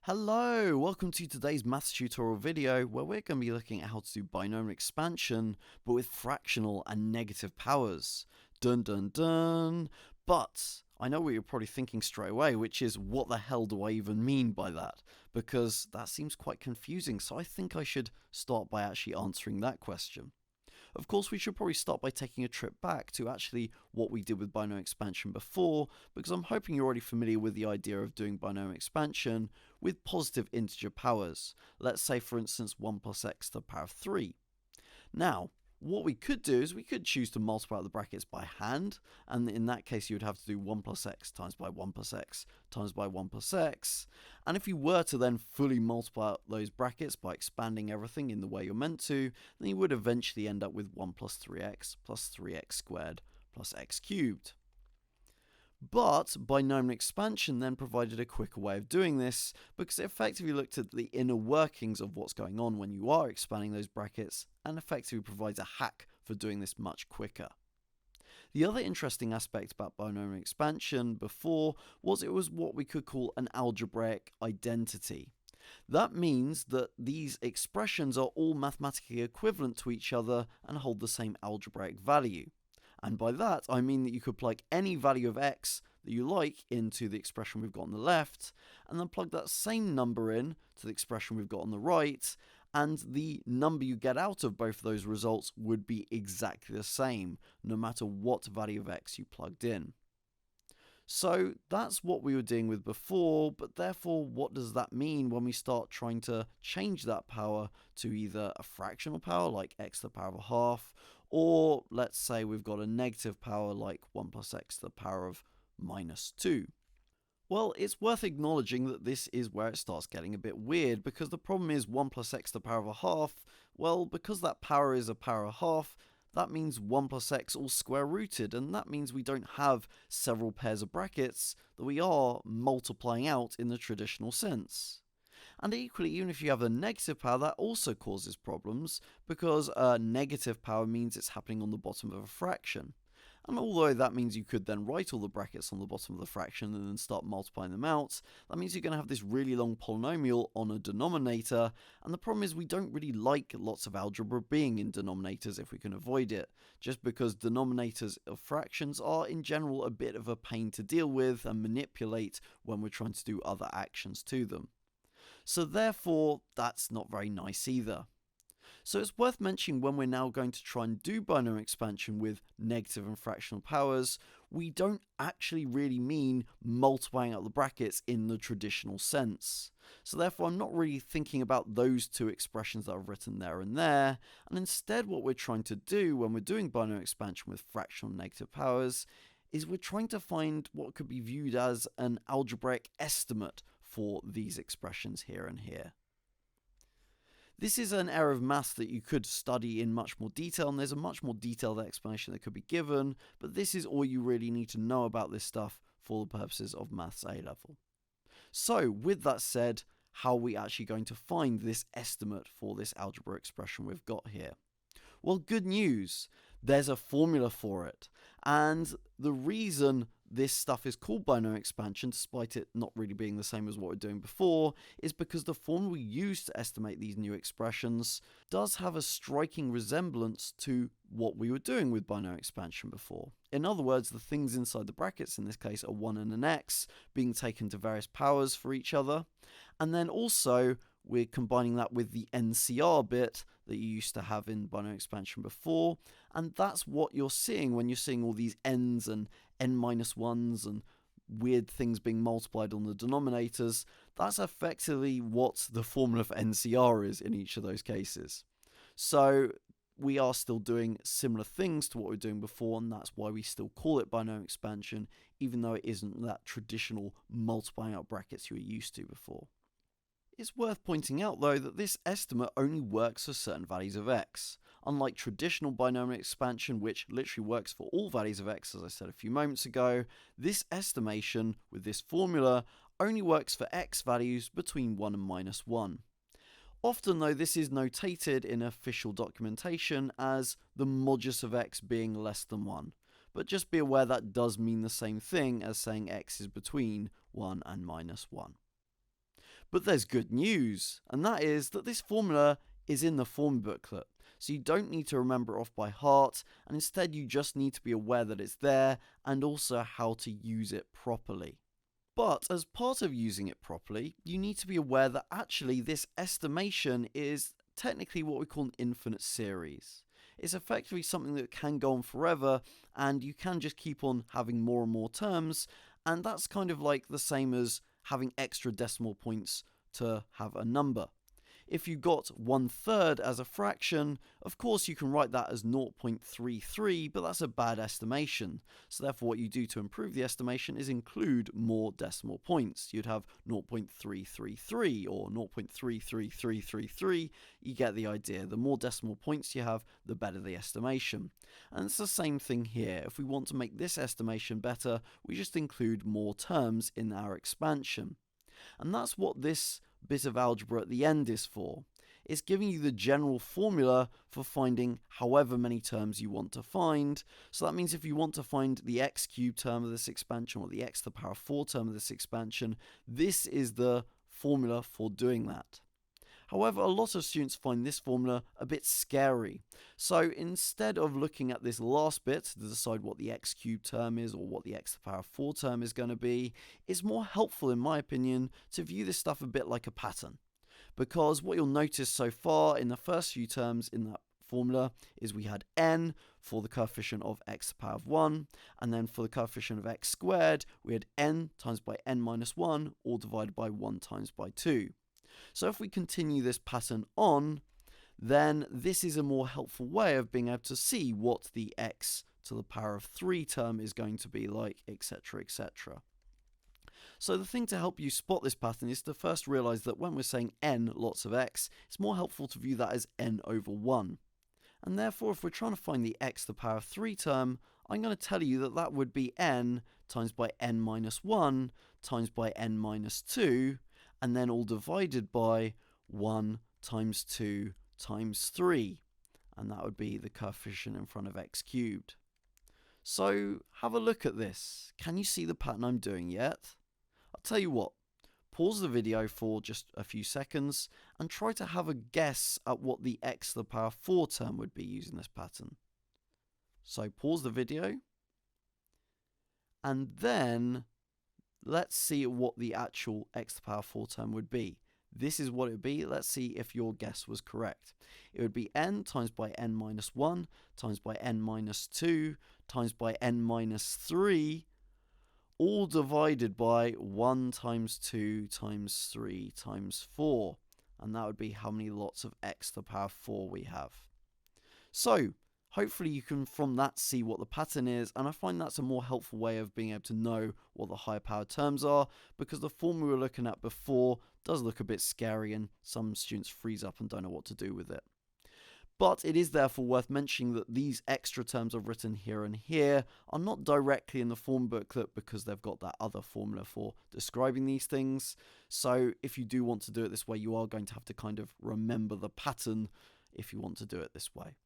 Hello, welcome to today's maths tutorial video where we're going to be looking at how to do binomial expansion but with fractional and negative powers. Dun dun dun. But I know what you're probably thinking straight away, which is what the hell do I even mean by that? Because that seems quite confusing, so I think I should start by actually answering that question. Of course, we should probably start by taking a trip back to actually what we did with binomial expansion before, because I'm hoping you're already familiar with the idea of doing binomial expansion with positive integer powers. Let's say, for instance, 1 plus x to the power of 3. Now, what we could do is we could choose to multiply out the brackets by hand, and in that case you would have to do 1 plus x times by 1 plus x times by 1 plus x. And if you were to then fully multiply out those brackets by expanding everything in the way you're meant to, then you would eventually end up with 1 plus 3x plus 3x squared plus x cubed. But binomial expansion then provided a quicker way of doing this because it effectively looked at the inner workings of what's going on when you are expanding those brackets and effectively provides a hack for doing this much quicker. The other interesting aspect about binomial expansion before was it was what we could call an algebraic identity. That means that these expressions are all mathematically equivalent to each other and hold the same algebraic value. And by that, I mean that you could plug any value of x that you like into the expression we've got on the left, and then plug that same number in to the expression we've got on the right, and the number you get out of both of those results would be exactly the same, no matter what value of x you plugged in. So that's what we were dealing with before, but therefore what does that mean when we start trying to change that power to either a fractional power like x to the power of a half, or let's say we've got a negative power like 1 plus x to the power of minus 2. Well, it's worth acknowledging that this is where it starts getting a bit weird, because the problem is 1 plus x to the power of a half, well, because that power is a power of a half, that means 1 plus x all square rooted, and that means we don't have several pairs of brackets that we are multiplying out in the traditional sense. And equally, even if you have a negative power, that also causes problems, because a negative power means it's happening on the bottom of a fraction. And although that means you could then write all the brackets on the bottom of the fraction and then start multiplying them out, that means you're going to have this really long polynomial on a denominator, and the problem is we don't really like lots of algebra being in denominators if we can avoid it, just because denominators of fractions are in general a bit of a pain to deal with and manipulate when we're trying to do other actions to them. So therefore, that's not very nice either. So it's worth mentioning when we're now going to try and do binomial expansion with negative and fractional powers, we don't actually really mean multiplying out the brackets in the traditional sense. So therefore I'm not really thinking about those two expressions that I've written there, and instead what we're trying to do when we're doing binomial expansion with fractional negative powers is we're trying to find what could be viewed as an algebraic estimate for these expressions here and here. This is an area of maths that you could study in much more detail, and there's a much more detailed explanation that could be given, but this is all you really need to know about this stuff for the purposes of Maths A-level. So, with that said, how are we actually going to find this estimate for this algebra expression we've got here? Well, good news, there's a formula for it, and the reason this stuff is called binomial expansion, despite it not really being the same as what we're doing before, is because the formula we use to estimate these new expressions does have a striking resemblance to what we were doing with binomial expansion before. In other words, the things inside the brackets in this case are 1 and an x being taken to various powers for each other, and then also we're combining that with the NCR bit that you used to have in binomial expansion before, and that's what you're seeing when you're seeing all these n's and n-1s and weird things being multiplied on the denominators. That's effectively what the formula for NCR is in each of those cases. So we are still doing similar things to what we were doing before, and that's why we still call it binomial expansion, even though it isn't that traditional multiplying out brackets you were used to before. It's worth pointing out though that this estimate only works for certain values of x. Unlike traditional binomial expansion, which literally works for all values of x, as I said a few moments ago, this estimation with this formula only works for x values between 1 and minus 1. Often though, this is notated in official documentation as the modulus of x being less than 1. But just be aware that does mean the same thing as saying x is between 1 and minus 1. But there's good news, and that is that this formula is in the form booklet. So you don't need to remember it off by heart, and instead you just need to be aware that it's there and also how to use it properly. But as part of using it properly, you need to be aware that actually this estimation is technically what we call an infinite series. It's effectively something that can go on forever, and you can just keep on having more and more terms, and that's kind of like the same as having extra decimal points to have a number. If you got 1/3 as a fraction, of course you can write that as 0.33, but that's a bad estimation. So therefore what you do to improve the estimation is include more decimal points. You'd have 0.333 or 0.33333. You get the idea. The more decimal points you have, the better the estimation. And it's the same thing here. If we want to make this estimation better, we just include more terms in our expansion. And that's what this bit of algebra at the end is for. It's giving you the general formula for finding however many terms you want to find. So that means if you want to find the x cubed term of this expansion or the x to the power of 4 term of this expansion, this is the formula for doing that. However, a lot of students find this formula a bit scary. So instead of looking at this last bit to decide what the x cubed term is or what the x to the power of 4 term is going to be, it's more helpful, in my opinion, to view this stuff a bit like a pattern. Because what you'll notice so far in the first few terms in that formula is we had n for the coefficient of x to the power of 1, and then for the coefficient of x squared, we had n times by n minus 1, all divided by 1 times by 2. So if we continue this pattern on, then this is a more helpful way of being able to see what the x to the power of 3 term is going to be like, etc., etc. So the thing to help you spot this pattern is to first realize that when we're saying n lots of x, it's more helpful to view that as n over 1. And therefore, if we're trying to find the x to the power of 3 term, I'm going to tell you that that would be n times by n minus 1 times by n minus 2, and then all divided by 1 times 2 times 3. And that would be the coefficient in front of x cubed. So have a look at this. Can you see the pattern I'm doing yet? I'll tell you what. Pause the video for just a few seconds and try to have a guess at what the x to the power 4 term would be using this pattern. So pause the video and then let's see what the actual x to the power 4 term would be. This is what it would be. Let's see if your guess was correct. It would be n times by n minus 1 times by n minus 2 times by n minus 3, all divided by 1 times 2 times 3 times 4. And that would be how many lots of x to the power 4 we have. So hopefully you can from that see what the pattern is, and I find that's a more helpful way of being able to know what the higher power terms are, because the form we were looking at before does look a bit scary and some students freeze up and don't know what to do with it. But it is therefore worth mentioning that these extra terms I've written here and here are not directly in the form booklet because they've got that other formula for describing these things. So if you do want to do it this way, you are going to have to kind of remember the pattern if you want to do it this way.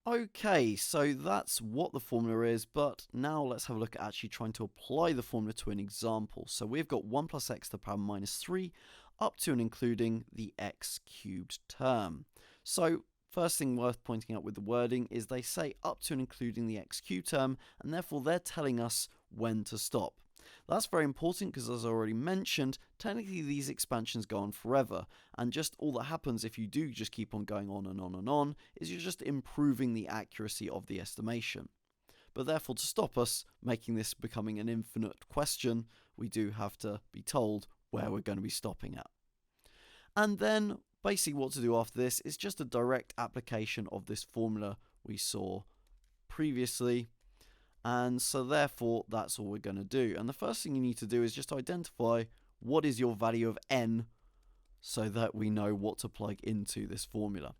Okay, so that's what the formula is, but now let's have a look at actually trying to apply the formula to an example. So we've got 1 plus x to the power minus 3 up to and including the x cubed term. So first thing worth pointing out with the wording is they say up to and including the x cubed term, and therefore they're telling us when to stop. That's very important because, as I already mentioned, technically these expansions go on forever, and just all that happens if you do just keep on going on and on and on is you're just improving the accuracy of the estimation. But therefore, to stop us making this becoming an infinite question, we do have to be told where we're going to be stopping at. And then basically what to do after this is just a direct application of this formula we saw previously. And so therefore, that's all we're going to do. And the first thing you need to do is just identify what is your value of n so that we know what to plug into this formula.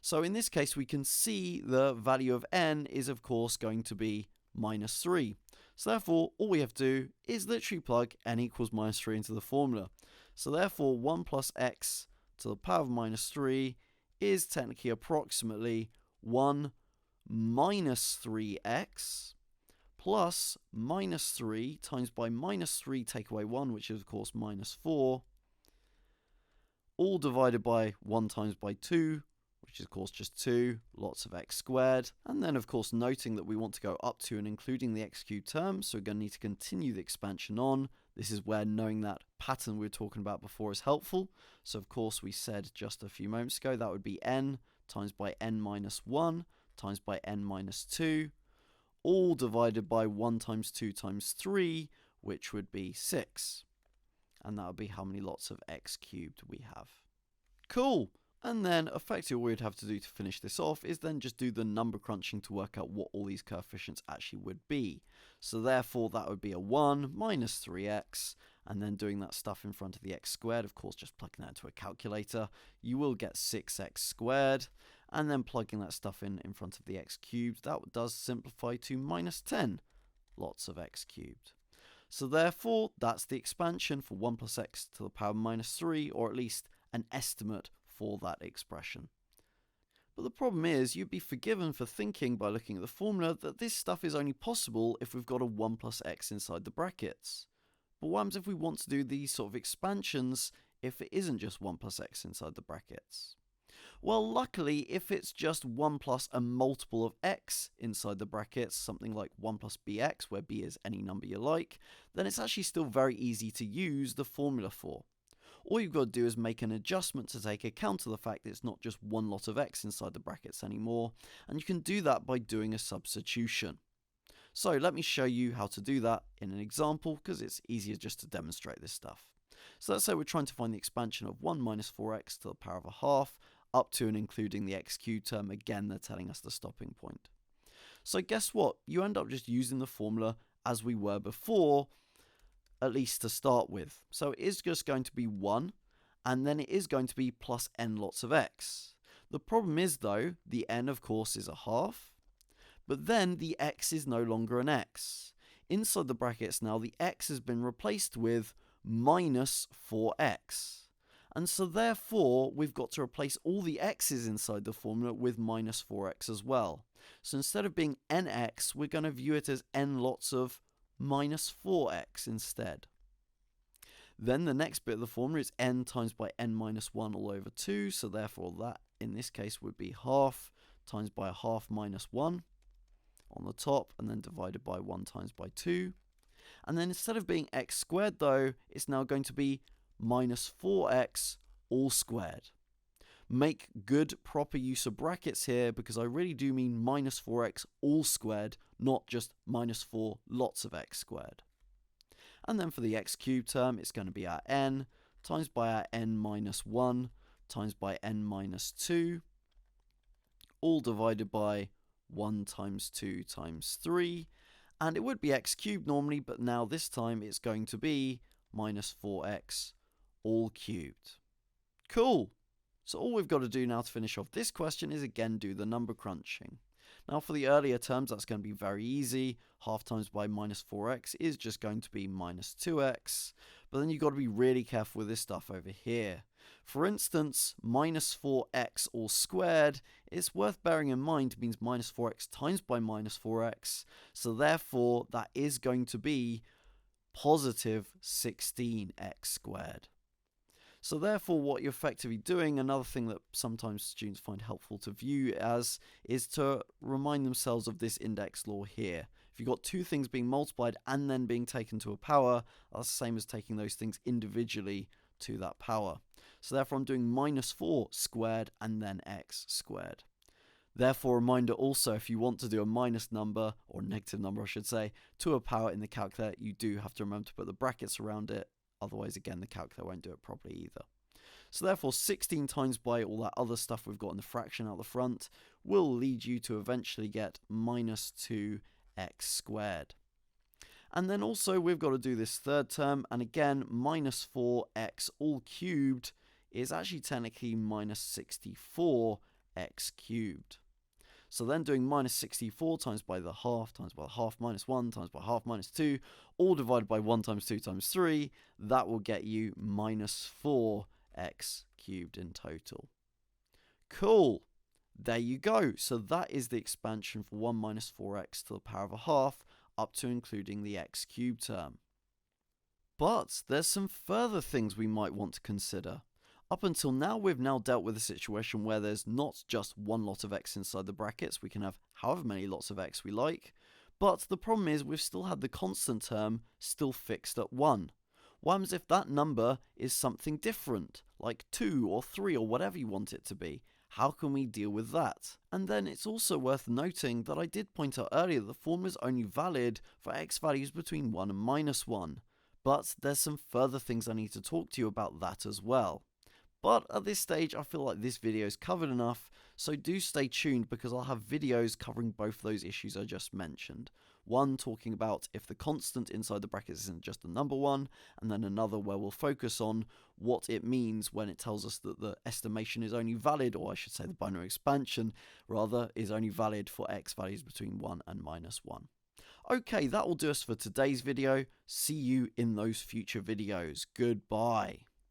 So in this case, we can see the value of n is, of course, going to be minus 3. So therefore, all we have to do is literally plug n equals minus 3 into the formula. So therefore, 1 plus x to the power of minus 3 is technically approximately 1 minus 3x plus minus 3 times by minus 3 take away 1, which is of course minus 4, all divided by 1 times by 2, which is of course just 2, lots of x squared. And then of course noting that we want to go up to and including the x cubed term, so we're going to need to continue the expansion on. This is where knowing that pattern we were talking about before is helpful. So of course we said just a few moments ago that would be n times by n minus 1 times by n minus 2, all divided by 1 times 2 times 3, which would be 6. And that would be how many lots of x cubed we have. Cool! And then effectively all we'd have to do to finish this off is then just do the number crunching to work out what all these coefficients actually would be. So therefore that would be a 1 minus 3x, and then doing that stuff in front of the x squared, of course just plugging that into a calculator, you will get 6x squared, and then plugging that stuff in front of the x cubed, that does simplify to minus 10 lots of x cubed. So therefore that's the expansion for 1 plus x to the power minus 3, or at least an estimate for that expression. But the problem is you'd be forgiven for thinking by looking at the formula that this stuff is only possible if we've got a 1 plus x inside the brackets. But what happens if we want to do these sort of expansions if it isn't just 1 plus x inside the brackets? Well, luckily, if it's just 1 plus a multiple of x inside the brackets, something like 1+bx, where b is any number you like, then it's actually still very easy to use the formula for. All you've got to do is make an adjustment to take account of the fact that it's not just one lot of x inside the brackets anymore, and you can do that by doing a substitution. So let me show you how to do that in an example, because it's easier just to demonstrate this stuff. So let's say we're trying to find the expansion of 1 minus 4x to the power of a half, up to and including the x cubed term. Again, they're telling us the stopping point. So guess what? You end up just using the formula as we were before, at least to start with. So it is just going to be 1, and then it is going to be plus n lots of x. The problem is though, the n of course is a half, but then the x is no longer an x. Inside the brackets now, the x has been replaced with minus 4x. And so therefore, we've got to replace all the x's inside the formula with minus 4x as well. So instead of being nx, we're going to view it as n lots of minus 4x instead. Then the next bit of the formula is n times by n minus 1 all over 2. So therefore that, in this case, would be half times by a half minus 1 on the top, and then divided by 1 times by 2. And then instead of being x squared though, it's now going to be minus 4x all squared. Make good proper use of brackets here, because I really do mean minus 4x all squared, not just minus 4 lots of x squared. And then for the x cubed term, it's going to be our n times by our n minus 1 times by n minus 2, all divided by 1 times 2 times 3. And it would be x cubed normally, but now this time it's going to be minus 4x all cubed. Cool! So all we've got to do now to finish off this question is again do the number crunching. Now for the earlier terms, that's going to be very easy. Half times by minus 4x is just going to be minus 2x. But then you've got to be really careful with this stuff over here. For instance, minus 4x all squared, it's worth bearing in mind means minus 4x times by minus 4x. So therefore, that is going to be positive 16x squared. So therefore, what you're effectively doing, another thing that sometimes students find helpful to view as, is to remind themselves of this index law here. If you've got two things being multiplied and then being taken to a power, that's the same as taking those things individually to that power. So therefore, I'm doing minus 4 squared and then x squared. Therefore, reminder also, if you want to do a minus number, or negative number I should say, to a power in the calculator, you do have to remember to put the brackets around it. Otherwise, again, the calculator won't do it properly either. So therefore, 16 times by all that other stuff we've got in the fraction out the front will lead you to eventually get minus 2x squared. And then also, we've got to do this third term, and again, minus 4x all cubed is actually technically minus 64x cubed. So then doing minus 64 times by the half minus 1 times by half minus 2, all divided by 1 times 2 times 3, that will get you minus 4x cubed in total. Cool. There you go. So that is the expansion for 1 minus 4x to the power of a half, up to including the x cubed term. But there's some further things we might want to consider. Up until now, we've now dealt with a situation where there's not just one lot of x inside the brackets, we can have however many lots of x we like, but the problem is we've still had the constant term still fixed at 1. What happens if that number is something different, like 2 or 3 or whatever you want it to be? How can we deal with that? And then it's also worth noting that I did point out earlier that the formula is only valid for x values between 1 and -1, but there's some further things I need to talk to you about that as well. But at this stage, I feel like this video is covered enough, so do stay tuned because I'll have videos covering both those issues I just mentioned. One talking about if the constant inside the brackets isn't just the number 1, and then another where we'll focus on what it means when it tells us that the estimation is only valid, or I should say the binary expansion, rather, is only valid for x values between 1 and -1. Okay, that will do us for today's video. See you in those future videos. Goodbye.